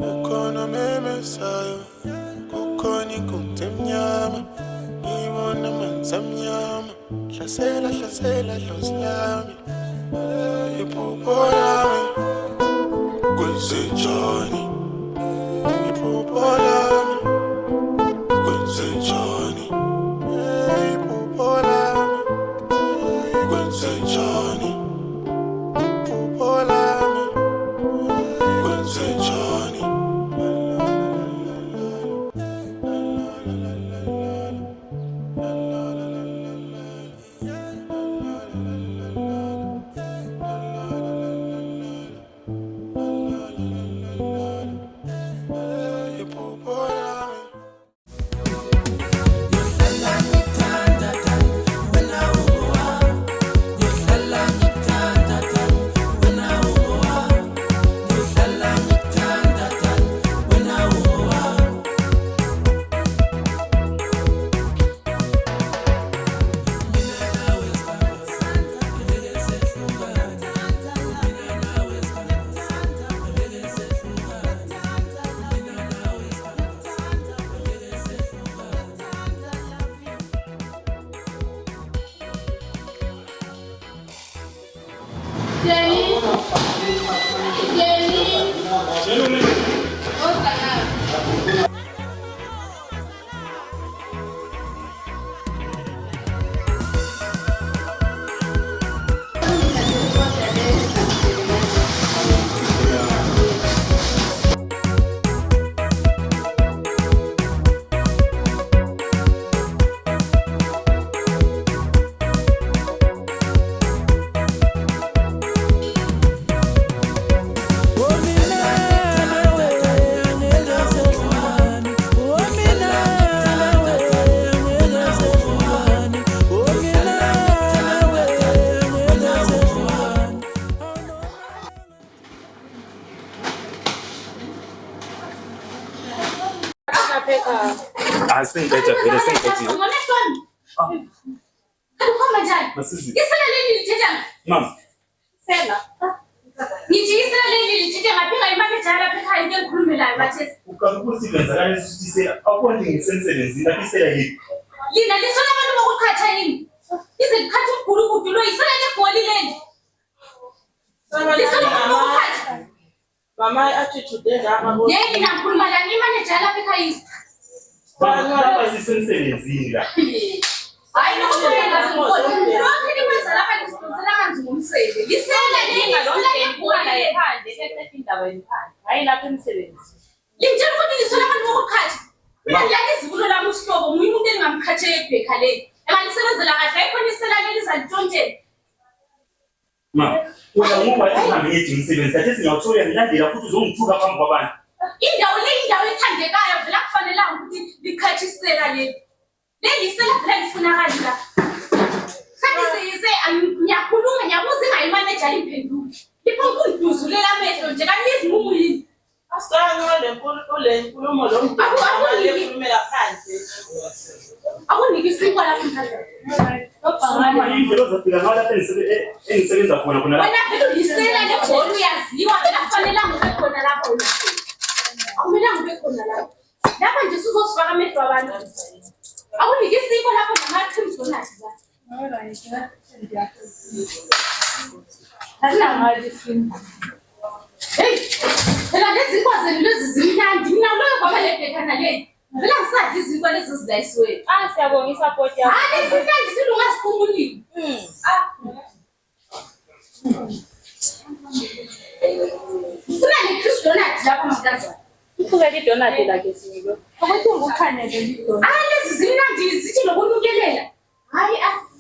Kukhona memesayo, kukhona inkunzi emnyama, ngibona amanzi amnyama, hlasela dlozi lami, iphupho lami, kwenzenjani, iphupho lami, kwenzenjani, iphupho lami, kwenzenjani, iphupho lami, kwenzenjani. Asing better. Mom. Sela. Ngithi isela leli lithe ngaphika imali njalo apha into engikhulumelayo bathesi. Ukakuthi lenza kanje ukuthi awukwandi ngisemsebenzini lapha isela yini. Lina lisola abantu bokuqhatha yini? Ize likhatha uGulukudu lo isela legoli leli. Lisola abantu bokuqhatha. Mama attitude ngapha bo. Yini nakhuluma la imali njalo apha yini? Baba sisemsebenzini la. Hayi nokuyenza ngikho. Lokho nikwenza lapha lisibenzela amanzi ngomsebe. Lisela leli lonke ikhona ephandle eqeda indaba yephandle. Hayi lapha emsebenzi. Lintshela ukuthi lisola abantu bokuqhatha. Mina ngiyake izibulo lami usihlobo nguye umuntu engingamqhathe ebheka leli. Engalisebenzela kahle ayikhona isela leli zalitshontshela. Ma, wena ngoba uhambe ngethi umsebenzi kathi singawuthola ngilandela futhi uzongithuka phambi kwabantu. Indawo le indawo ethandekayo vela kufanele ukuthi liqhathe isela leli. Leli isela vela lifunakala la. Kanti siyize ngiyakhuluma ngiyabuza ingayimanager imphenduka. Liphonga unduzulela amehlo nje kanizi mumuyini. Asanga le nkulumo lo muntu akhulumela phansi. Akunike isikwa lapha mphakathi. Mama indlela ozofika ngayo lapha engisebenza khona la. Wena phela ulisela legoli uyaziwa vela kufanele ube khona lapho. Akumelanga ube khona lapho. Lapha nje sizosifaka amehlo abantu. Akunike isikwa lapho nama-trims donuts la. Hey, phela lezi zinkwa zenu lezi zimnandi. Mina loyo kwaba lebhekana leli. Vela ngisadla izinkwa lezi zidayisiwe. Siyabonga isupport yakho. Hayi izinhlanzi silunga sikhumulile. Funa ne-Chris donut lapha mntazana. Uqhubeka idonut lakhe siko. Ukuthi ngukhanele idonut. Lezi zimnandi zithi nokunukelela. Hayi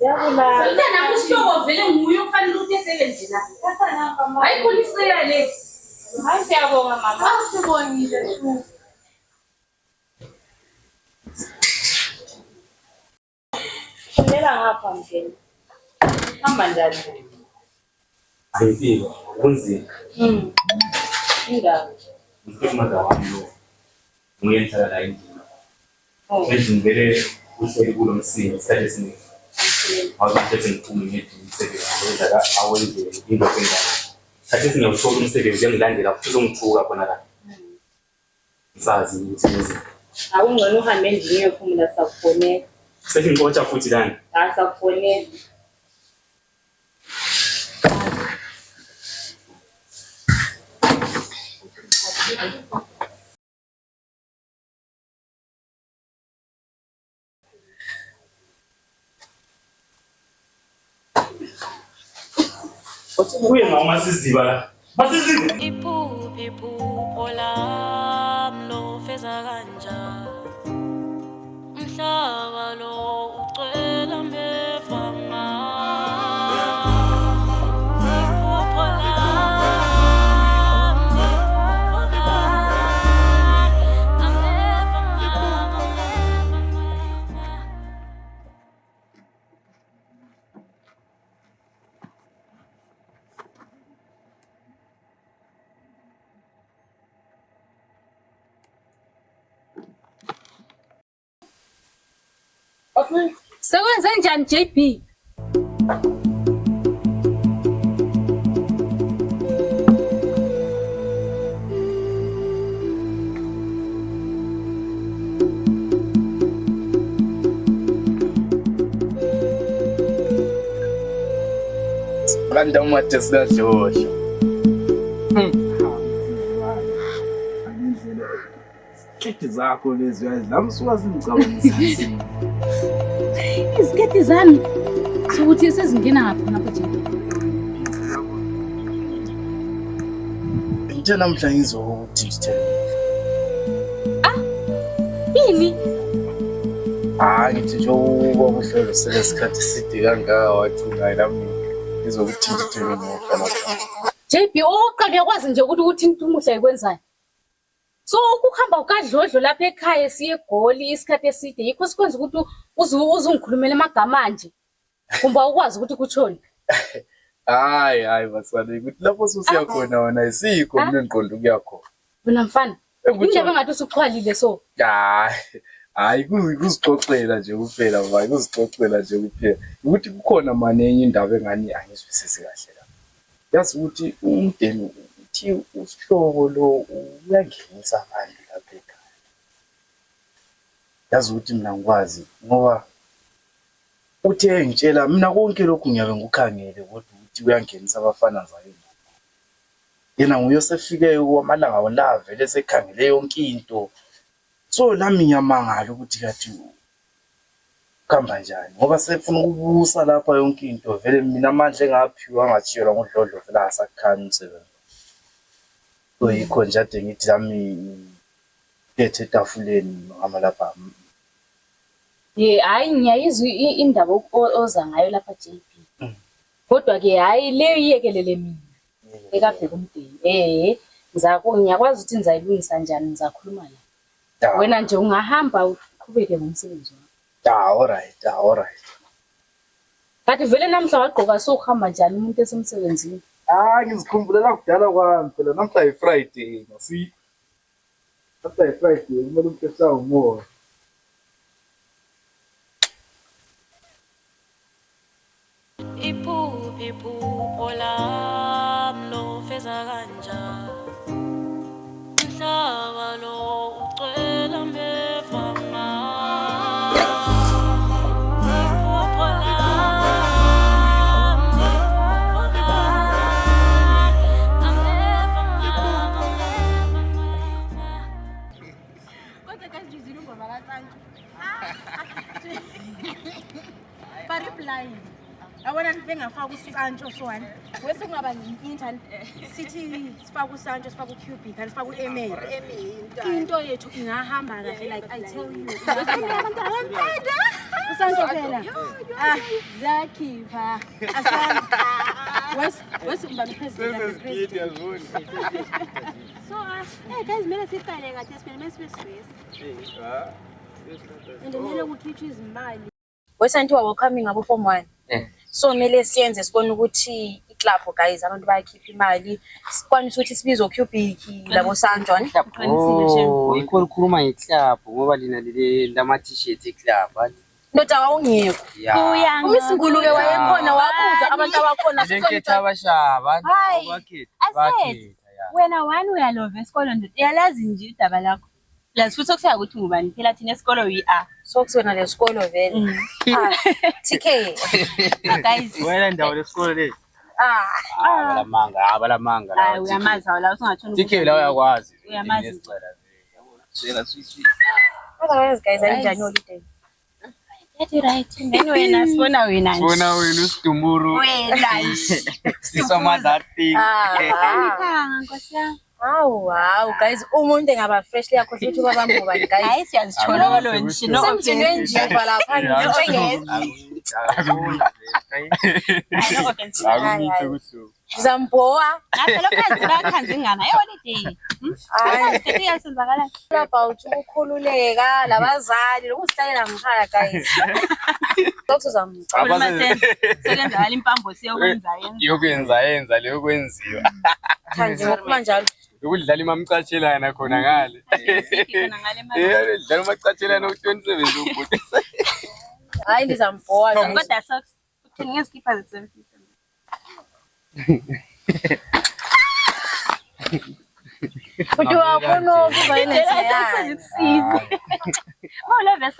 Yabula. Mntana kusihlobo vele nguye okufanele ukuthi esebenze la. Hayi khona isela lezi. Hayi siyabonga mama. Sibongile. Shela ngapha mfana. Hamba njani? Ayifika kunzima. Indawo. Ngifuna wami lo. Ngiyenza la indlela. Ngizingele uhleli kulo msini isikhathi esiningi. Awubathethe ngiphume ngethi umsebenzi la awenze into enjalo. Kathi singawuthola umsebenzi engilandela futhi uzongithuka khona la. Sazi ukuthi ngize. Awungcono uhambe endlini uyophumula sakufonela. Sengixotsha futhi lana. Sakufonela. Kuye ngama siziba la. Masiziba. Iphupho lami lo feza kanjani umhlaba lo ucwela mbevama iphupho lami Sekwenze njani JB? Randa umatesa dlosho. Ikhethi zakho lezi uyazilama zingicabangisa. Izikhethi zami sokuthi sezingena ngapha JB. Into namhla ngizokuthi ngithele. Yini? Ngithi nje ukuhlelo selesikhathi side kangaka wathi ngayi nami ngizokuthi ngithele ngohlala. JB oqale yakwazi nje ukuthi into umuhle ayikwenzayo. So ukuhamba ukadlodlo lapha ekhaya siye eGoli isikhathi eside yikho sikwenza ukuthi uzungikhulumela amagama nje. Kumba ukwazi ukuthi kuthoni. Hayi basale ukuthi lapho susiya khona wona isikho mina ngiqonda ukuyakho. Wena mfana, indaba ngathi usuxhwalile so. Hayi kuzixoxela nje kuphela baba, kuzixoxela nje kuphela. Ukuthi kukhona manje enye indaba engani angizwisisi kahle la. Yazi ukuthi umdeni uthi usihlobo lo uyangenisa abantu lapha ekhaya. Yazi ukuthi mina ngikwazi ngoba uthe ngitshela mina konke lokhu ngiyabe ngikukhangele kodwa ukuthi uyangenisa abafana zayo. Yena nguyosefike kwamalanga wala vele sekhangele yonke into. So lami ngiyamangala ukuthi kathi kuhamba njani ngoba sefuna ukubusa lapha yonke into vele mina amandla engaphiwa ngathiyelwa ngodlodlo vele asakhanya umsebenzi. So yikho nje ade ngithi lami phethe etafuleni ngama lapha. Hayi ngiyayizwa indaba oza ngayo lapha JB. Kodwa ke hayi leyo iyekelele mina. Ekabheka umdeni. Ngiyakwazi ukuthi nizayilungisa njani nizakhuluma la. Wena nje ungahamba uqhubeke ngomsebenzi wakho. Alright. Kanti vele namhla wagqoka sokuhamba njani umuntu esemsebenzini? Ngizikhumbula kudala kwami phela namhla iFriday ngasi. Namhla iFriday kumele umuntu esawu umoya. iphupho lami lo feza kanjani umhlaba lo ucwela mbevama iphupho lami kodwa kazizile ngoma kaSancho reply awona bengafaka uSancho swane wese kungaba internet sithi sifaka uSancho sifaka uCubic sifaka uMA into yethu ingahamba kahle like I tell you uSancho phela zakhipha asanta wese kuba president so guys mina siqale ngathi siphele masibestress ndimele ukukhipha izimali wesanti wawo coming abo form 1 so mele siyenze sibone ukuthi iclub guys abantu bayakhipha imali sikwanisa ukuthi sibizo Cubic labo Sanjon ikho likhuluma ngeclub ngoba lina lile lama t-shirt eclub ndoda wawungekho umisinguluke wayekhona wabuza abantu abakhona sikhetha abashaba bakhetha wena wani uyalova esikoleni ndoda yalazi nje idaba lakho Yazi futhi okusayo ukuthi ngubani phela thina esikolo we are. So kusona lesikolo vele. TK. Guys. Wena ndawo lesikolo le. Abalamanga. Hayi uyamazi la usungathona. TK la uyakwazi. Uyamazi. Sela swi. Otherwise guys ayinjani holiday? That's right. Then wena sibona wena. Sibona wena usidumuru. Wena. Sisoma that thing. Ngithanga Nkosi yami. Wow guys umuntu engaba fresh yakho futhi ubabamba ngubani guys? Hayi siyazithola kwalo nje semthini nje lapha Zamboa. Ngaphela phansi bakhanzi ngana holiday. Hayi siyasenzakala. About ukukhululeka labazali lokusihlalela ngikhaya guys. Sokuzamcela sekenza impambo yenza leyo kwenziwa. Manje ngokumanjalo ukudlala imamcatshelana khona ngale. Dlala umacathelana u27 ubhuti. Hayi ndizamboa kodwa socks uthini ngezikipa ze-750. Uthi wakhona ukuba yenesize.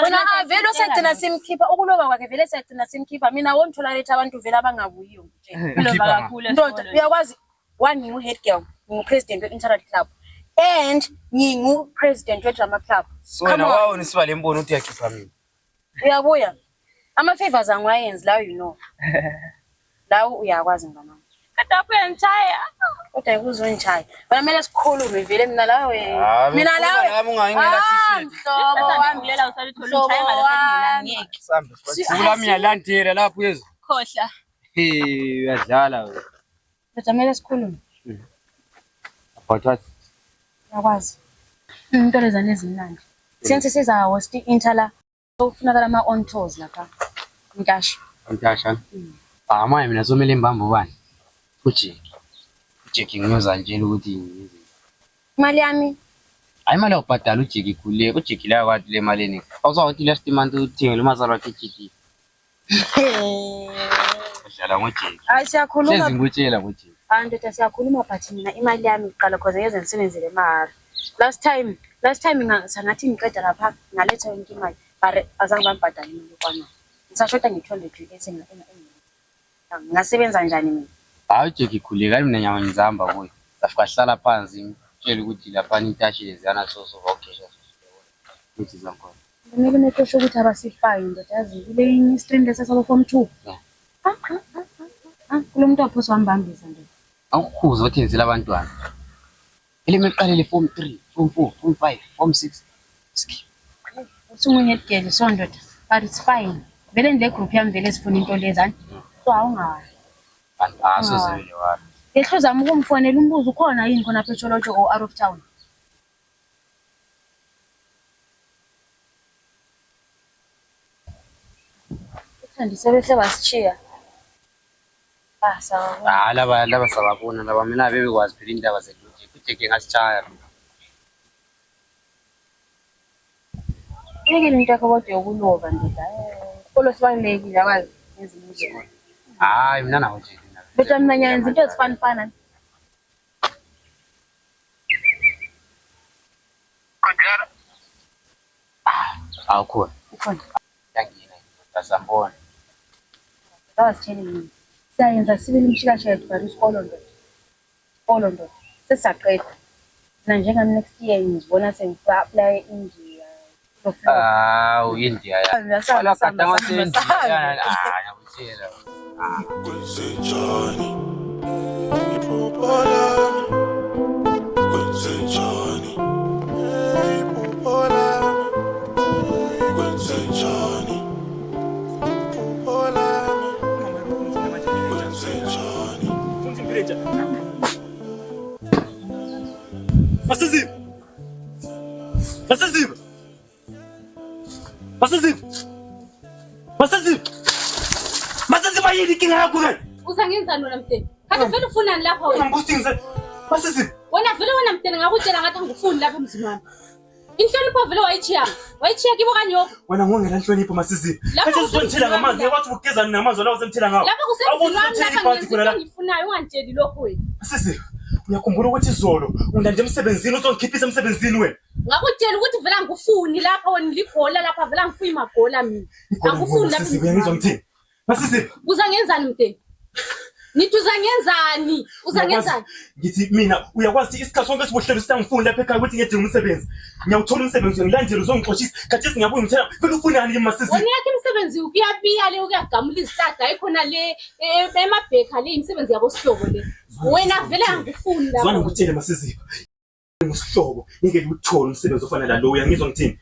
Wena vele osagcina simkhipha ukuloba kwakhe vele sagcina simkhipha mina wonithola letha abantu vele abangabuyiyo nje. Kuloba kakhulu. Ndoda uyakwazi one ngingu head girl, ngingu president we-Internet Club and ngingu president we-Drama Club. So wena wawo nisiba lembono uthi yakhipha mina. Uyabuya. Ama favors angwayenzi la you know. Lawo uyakwazi ngana. Kodwa uyangitshaya. Kodwa ukuzongitshaya. Wena kumele sikhulume vele mina lawe. Mina lawe. Nami ungayingela t-shirt. Mhlobo wami ngilela usalithola utshaya ngala ngeke. Sambe. Kulami yalandela lapho yezwe. Khohla. Uyadlala wena. Kodwa kumele sikhulume. About what? Yakwazi. Into lezana ezimnandi. Since siza host interla sokufunakala ama on tours lapha. Ngasho. Ngasho. Manje mina somele imbambo bani? Ujeki ngiyoza nje ukuthi ngize. Imali yami. Hayi imali yokubhadala ujeki khuleke. Ujeki la kwathi le mali ni. Awuzawathi last month uthenge lo mazalo wakhe GT. Udlala ngojeki. Hayi siyakhuluma. Sezi ngikutshela ngojeki. Ndoda siyakhuluma but mina imali yami iqala because ngeze ngisebenzele imali. Last time ngathi ngiqeda lapha ngaletha yonke imali bare azange bambhadala imali kwana. Ngisashota nge200 esenga ngasebenza njani mina? Hayi Jeki khuleka mina nyama ngizahamba kuyo. Safika hlala phansi ngitshela ukuthi lapha intashi leziyana soso vokesha. Uthi zakhona. Kumele metosho ukuthi abasifayo ndoda yazi kule stream lesasabo form 2. Kulomuntu ophosa wambambisa nje. Awukhuza ukuthi enzela abantwana. Elime eqalele form 3, form 4, form 5, form 6. Skip. Usunguye headgirl so ndoda. But it's fine. Vele ndile group yami vele sifuna into lezani. So awungawa. Asozele wami. Ehloza ukumfonela umbuzo ukhona yini khona phecholojo or out of town. Ndisebehle basichiya. Sawa. Laba sababona laba mina bebekwazi phela indaba zethu. Ujeki ngasichaya. Ngeke into yakho kodwa yokuloba ndoda. Kolo sibalekile akwazi ngezimuzo. Hayi mina nawo nje. Bethu mina nyenza into ezifanifana. Awukhona. Ukhona. Yangina ngasambona. Awasitshela mina. Siyayenza sibili imshikashela bari isikolo ndoda. Isikolo ndoda. Sesaqeda. Mina njengami next year ngizibona sengi-apply India. India ya. Wala kadang India. Ngakutshela. Kwenzenjani? Ipopolami. Kwenzenjani? Ipopolami. Kwenzenjani? Ipopolami. Kwenzenjani? Masazima. Masazima. Masazima. Masazima. Masazima yini inkinga yakho ke? Uzangenzani wena mteni? Kanti vele ufunani lapha wena? Ngikuthingise. Masazima. Wena vele wena mteni ngakutshela ngathi angifuni lapha emzini wami. Inhlonipho vele wayichiya. Wayichiya kibo kanyoko. Wena ngongela inhlonipho Masazima. Kathi uzonthela ngamanzi, yakwathi ukugeza namanzi lawo semthela ngawo. Lapha kusemzini wami lapha ngiyenza ngifunayo ungantsheli lokho wena. Masazima. Uyakhumbula ukuthi izolo unda nje emsebenzini uzongikhiphisa emsebenzini wena. Ngakutshela ukuthi vela ngikufuni lapha wena ligola lapha vela ngifuna imagola mina. Angifuni lapha. Uyangizwa ngithini? Masisi. Uzangenzani mnteni? Nithi uzangenzani? Uzangenzani? Ngithi mina uyakwazi isikhathi sonke esibuhlelo sitangifuni lapha ekhaya ukuthi ngiyedinga umsebenzi. Ngiyawuthola umsebenzi ngilandele uzongixoshisa. Kathi singabuya ngithela vele ufunani masisi? Wena yakhe umsebenzi uyabiya le uyagamula izihlahla ayikhona le emabheka le imisebenzi yabo sihlobo le. Wena vele angifuni lapha. Zwana ngikutshele masisi. Ngusihlobo ngeke nguthola umsebenzi ofana nalo uyangizwa ngithini?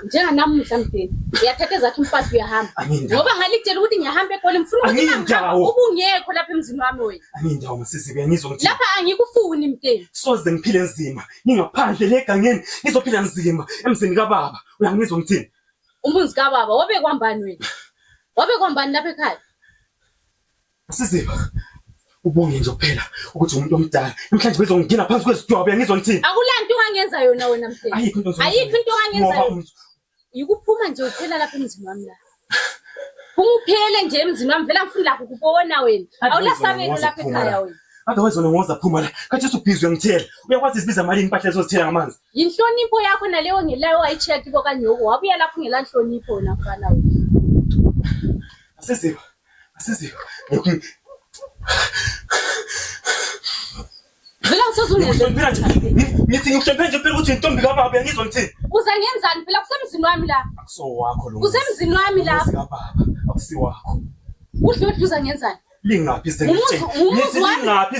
Njenganamuhla mnteni uyathatha ezakhe impahla uyahamba ngoba ngalitshela ukuthi ngiyahamba eGoli ngifuna ubungekho lapha emzini wami wena angindawo masisi uyangizwa ngithini? lapha angikufuni mnteni soze ngiphile nzima ngingaphandle legangeni ngizophila nzima emzini kababa uyangizwa ngithini? Umuzi kababa wabe kwambani lapha ekhaya? Masisi ubonge nje kuphela ukuthi umuntu omdala namhlanje bezongena phansi kwezidwaba uyangizwa ngithini? Akulanto ungangenza yona wena mnteni. Ayikho into ongangenza yona. Yikuphuma nje uphela lapha emzini wami la. Uphele nje emzini wami vela ngifuna lakho ukubona wena. Awulasabelo lapha ekhaya wena. Otherwise wena ngoza phuma la. Kathi usubhizi uyangithela. Uyakwazi isibiza imali impahla ezozithela ngamanzi. Inhlonipho yakho naleyo ngelayo ayicheck ibo kanyoko. Wabuya lapho ngela inhlonipho wena mfana wena. Asisiwe. Vela usozungeza ngithi ngikuhlemphe nje phela ukuthi intombi kababa uyangizwa ngithini? Uzangenzani phela kusemzini wami la? Akuso wakho lo. Kusemzini wami la. Kababa akusiwakho. Udlodlu uzangenzani? Lingaphi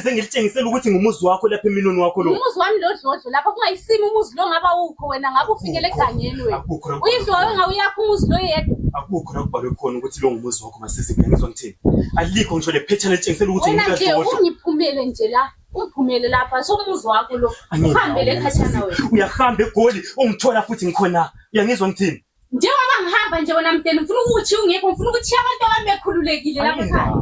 sengilitshengisela ukuthi ngumuzi wakho lapha eminweni wakho lo. Umuzi wami lodlodlo lapha kungayisimi umuzi lo ngaba ukho wena ngabe ufikele egangeni wena. Uyindlu wawe ngawuyakho umuzi lo yedwa. Akukho la kubhalwe khona ukuthi lo ngumuzi wakho masisi uyangizwa ngithini? Alikho ngisho le phethana litshengisela ukuthi umuntu lodlodlo. Wena nje ungiphumele nje la. Uphumele lapha somuzi wakho lo. Uhambele ekhathana wena. Uyahamba eGoli ungithola futhi ngikhona. Uyangizwa ngithini? Njengoba ngihamba nje wena mnteni ngifuna ukuthi ungekho ngifuna ukuthi abantu abami bekhululekile lapha ekhaya.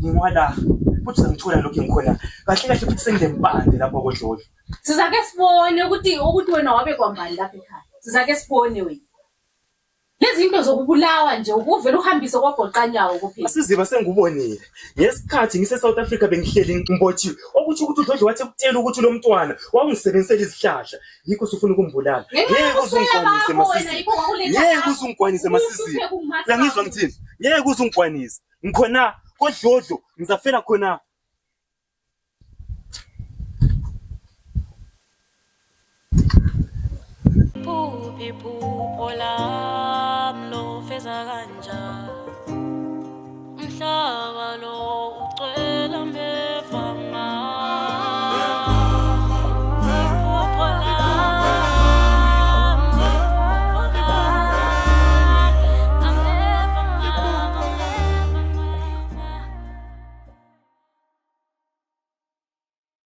Ngwala futhi sengithola lokho ngikhona. Kahle futhi sengilempande lapha kodlodlo. Sizake sibone ukuthi wena wabe kwambali lapha ekhaya. Sizake sibone wena. Lezi zinto zokubulawa nje ukuvela uhambise kwagoqanyawo kuphela. Asiziba sengubonile. Ngesikhathi ngise South Africa bengihleli ngibothiwe. Okuthi udlodlo wathi ukutshela ukuthi lo mntwana wangisebenzisela izihlahla. Yikho usufuna ukumbulala. Ngeke uzungikwanise masisi. Ngeke uzungikwanise masisi. Uyangizwa ngithini? Ngeke uzungikwanise. Ngikhona kodlodlo ngizafela khona. Pupi pupola mlo feza kanja mhla